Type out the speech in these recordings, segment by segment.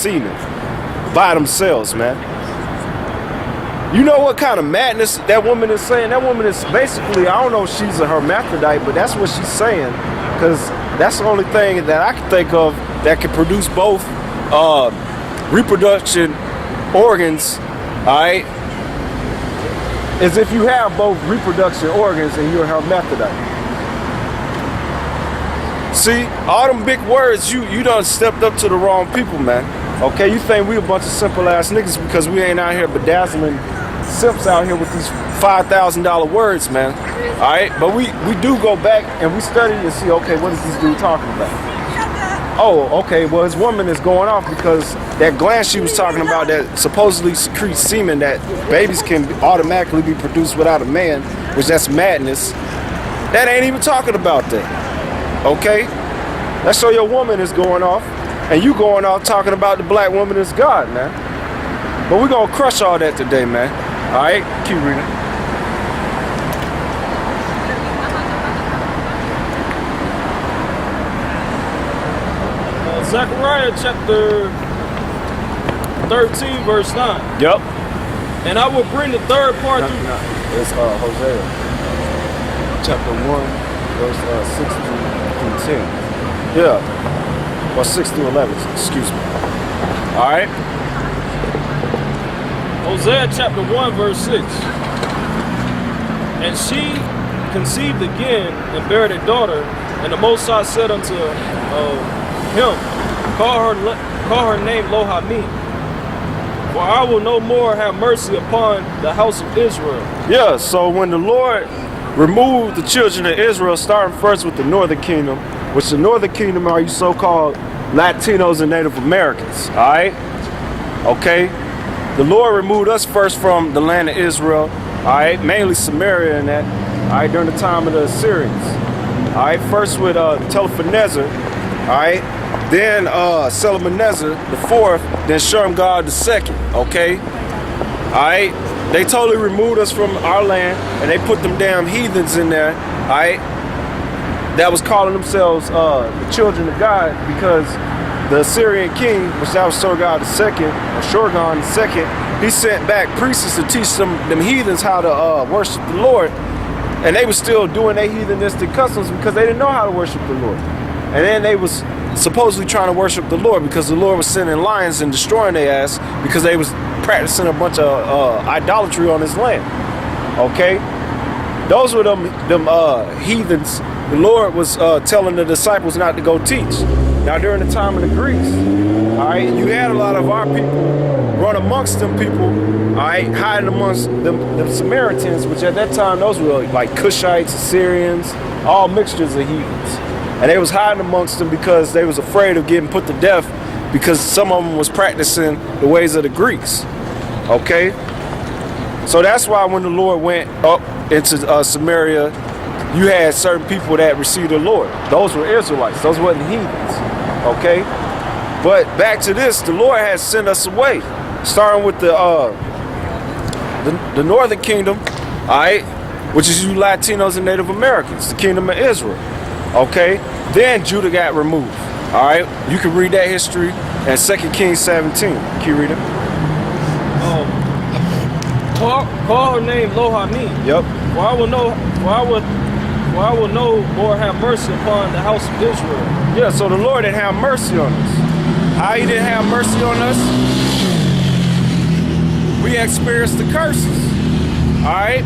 semen by themselves, man. You know what kind of madness that woman is saying? That woman is basically, I don't know if she's a hermaphrodite, but that's what she's saying, because that's the only thing that I can think of that can produce both reproduction organs, all right, is if you have both reproduction organs and you're a hermaphrodite. See, all them big words, you done stepped up to the wrong people, man. Okay, you think we a bunch of simple ass niggas because we ain't out here bedazzling simps out here with these $5,000 words, man. All right, but we do go back and we study and see, okay, what is this dude talking about? Oh, okay, well, his woman is going off because that gland she was talking about that supposedly secretes semen that babies can automatically be produced without a man, which that's madness. That ain't even talking about that, okay? Let's show your woman is going off and you going off talking about the black woman is God, man. But we're gonna crush all that today, man. All right, keep reading. Zechariah chapter 13, verse 9. Yep. And I will bring the third part through. It's Hosea chapter 1, verse 6 through 10. Yeah. Or 6 through 11, excuse me. All right. Hosea chapter 1, verse 6. And she conceived again and bare a daughter, and the Most High said unto him, Call her name Lo-Hami, for I will no more have mercy upon the house of Israel. Yeah, so when the Lord removed the children of Israel, starting first with the northern kingdom, which the northern kingdom are you so-called Latinos and Native Americans, all right? Okay? The Lord removed us first from the land of Israel, all right? Mainly Samaria and that, all right, during the time of the Assyrians. All right, first with Telephnezer, all right? Then Shalmaneser the fourth, then Shamgar the second, okay? All right? They totally removed us from our land and they put them damn heathens in there, all right? That was calling themselves the children of God because the Assyrian king, which that was Sargon the second, or Shorgon the second, he sent back priests to teach them heathens how to worship the Lord. And they were still doing their heathenistic customs because they didn't know how to worship the Lord. And then they was supposedly trying to worship the Lord because the Lord was sending lions and destroying their ass because they was practicing a bunch of idolatry on his land. Okay? Those were them heathens the Lord was telling the disciples not to go teach. Now during the time of the Greeks, all right, you had a lot of our people run amongst them people, all right, hiding amongst them Samaritans, which at that time those were like Cushites, Assyrians, all mixtures of heathens. And they was hiding amongst them because they was afraid of getting put to death because some of them was practicing the ways of the Greeks. Okay? So that's why when the Lord went up into Samaria, you had certain people that received the Lord. Those were Israelites. Those wasn't heathens. Okay? But back to this, the Lord has sent us away. Starting with the northern kingdom, all right, which is you Latinos and Native Americans, the kingdom of Israel. Okay, then Judah got removed. All right, you can read that history in 2 Kings 17. Can you read it? Call her name Lo-Hami. Yep. For I will no more have mercy upon the house of Israel. Yeah, so the Lord didn't have mercy on us. How he didn't have mercy on us? We experienced the curses. All right.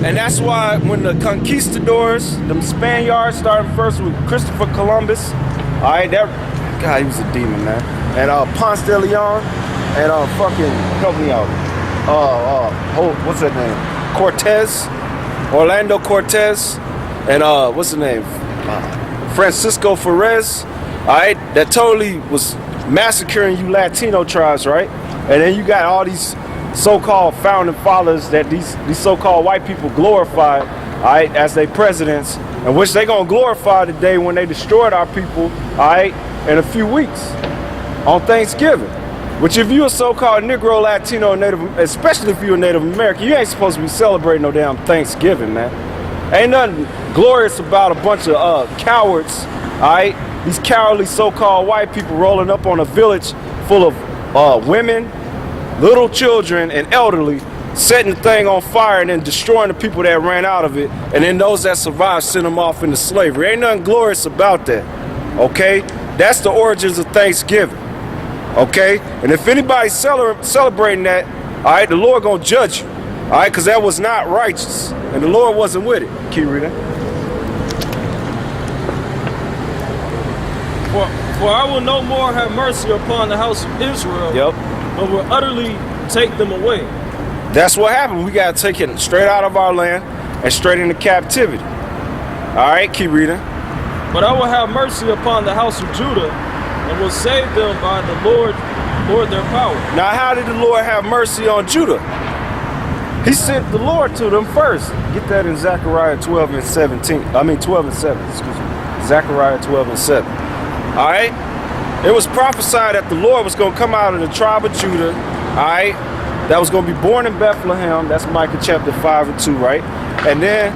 And that's why when the conquistadors, them Spaniards, started first with Christopher Columbus, all right, God, he was a demon, man. And Ponce de Leon, and fucking, help me out. What's that name? Cortez, Orlando Cortez, and what's the name? Francisco Ferrez, all right, that totally was massacring you Latino tribes, right? And then you got all these so-called founding fathers that these so-called white people glorify, all right, as their presidents, and which they gonna glorify today when they destroyed our people, all right, in a few weeks on Thanksgiving. Which if you a so-called Negro, Latino, Native, especially if you're a Native American, you ain't supposed to be celebrating no damn Thanksgiving, man. Ain't nothing glorious about a bunch of cowards, all right, these cowardly so-called white people rolling up on a village full of women, little children, and elderly, setting the thing on fire and then destroying the people that ran out of it, and then those that survived send them off into slavery. Ain't nothing glorious about that, okay? That's the origins of Thanksgiving, okay? And if anybody's celebrating that, all right, the Lord gonna judge you, all right, because that was not righteous, and the Lord wasn't with it. Keep reading. For I will no more have mercy upon the house of Israel, Yep. but will utterly take them away. That's what happened. We got to take it straight out of our land and straight into captivity. All right, keep reading. But I will have mercy upon the house of Judah, and will save them by the Lord their power. Now, how did the Lord have mercy on Judah? He sent the Lord to them first. Get that in Zechariah 12 and 17. 12 and 7, excuse me. Zechariah 12 and 7. All right? It was prophesied that the Lord was going to come out of the tribe of Judah, all right? That was going to be born in Bethlehem. That's Micah chapter 5 and 2, right? And then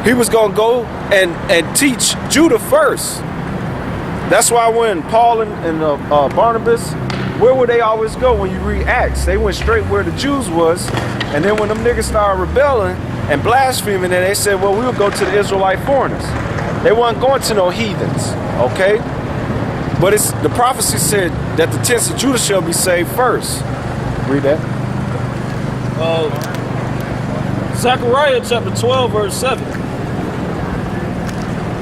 he was going to go and teach Judah first. That's why when Paul and Barnabas, where would they always go when you read Acts? They went straight where the Jews was. And then when them niggas started rebelling and blaspheming, then they said, well, we'll go to the Israelite foreigners. They weren't going to no heathens, okay? But the prophecy said that the tents of Judah shall be saved first. Read that. Zechariah chapter 12, verse 7.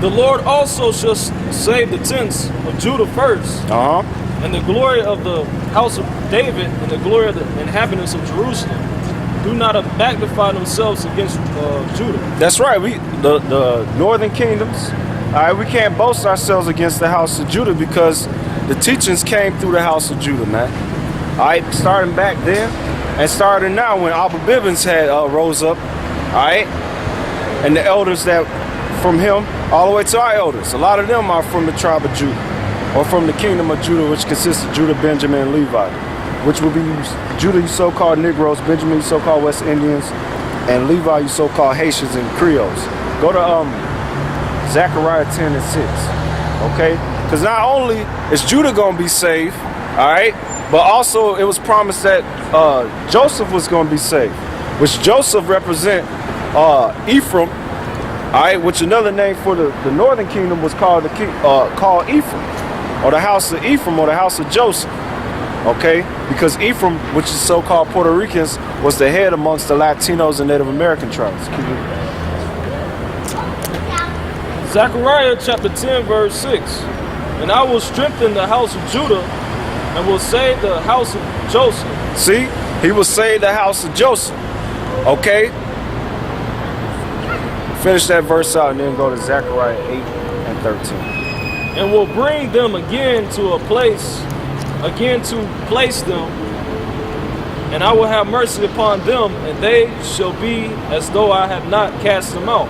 The Lord also shall save the tents of Judah first, and the glory of the house of David and the glory of the inhabitants of Jerusalem do not magnify themselves against Judah. That's right. The northern kingdoms, all right, we can't boast ourselves against the house of Judah because the teachings came through the house of Judah, man. All right, starting back then and starting now when Abba Bibbins had rose up, all right, and the elders that from him all the way to our elders, a lot of them are from the tribe of Judah or from the kingdom of Judah, which consists of Judah, Benjamin, and Levi, which will be Judah, you so-called Negroes, Benjamin, you so-called West Indians, and Levi, you so-called Haitians and Creoles. Go to Zechariah 10 and 6, okay? Because not only is Judah going to be saved, all right, but also it was promised that Joseph was going to be saved, which Joseph represent Ephraim, all right, which another name for the northern kingdom was called Ephraim, or the house of Ephraim, or the house of Joseph, okay? Because Ephraim, which is so-called Puerto Ricans, was the head amongst the Latinos and Native American tribes. Zechariah chapter 10, verse 6. And I will strengthen the house of Judah and will save the house of Joseph. See, he will save the house of Joseph, okay? Finish that verse out and then go to Zechariah 8 and 13. And will bring them again to place them, and I will have mercy upon them, and they shall be as though I have not cast them out.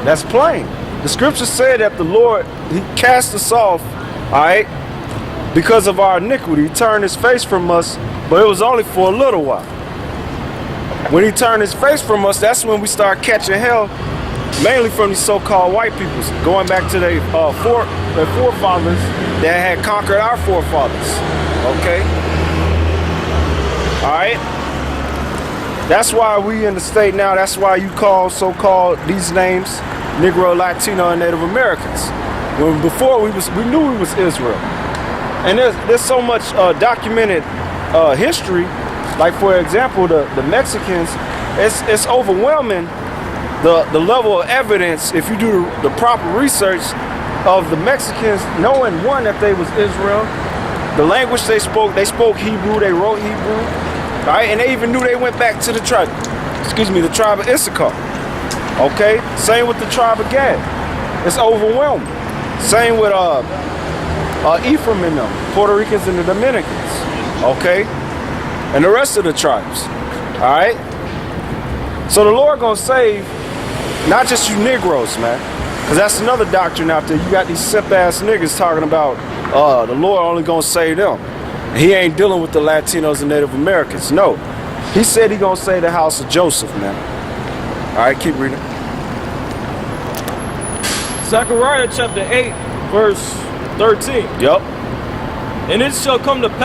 That's plain. The scripture said that the Lord, he cast us off, all right, because of our iniquity. He turned his face from us, but it was only for a little while. When he turned his face from us, that's when we start catching hell, mainly from these so-called white peoples, going back to their forefathers that had conquered our forefathers, okay? All right? That's why we in the state now, that's why you call so-called these names Negro, Latino, and Native Americans. When before we knew we was Israel. And there's so much documented history, like for example, the Mexicans, it's overwhelming the level of evidence, if you do the proper research, of the Mexicans knowing, one, that they was Israel, the language they spoke Hebrew, they wrote Hebrew, right? And they even knew they went back to the tribe of Issachar, okay? Same with the tribe of Gad. It's overwhelming. Same with Ephraim and them, Puerto Ricans and the Dominicans, okay? And the rest of the tribes, all right? So the Lord gonna save not just you Negroes, man, because that's another doctrine out there. You got these simp-ass niggas talking about the Lord only gonna save them. He ain't dealing with the Latinos and Native Americans. No, he said he gonna save the house of Joseph, man. All right, keep reading. Zechariah chapter 8, verse 13. Yep. And it shall come to pass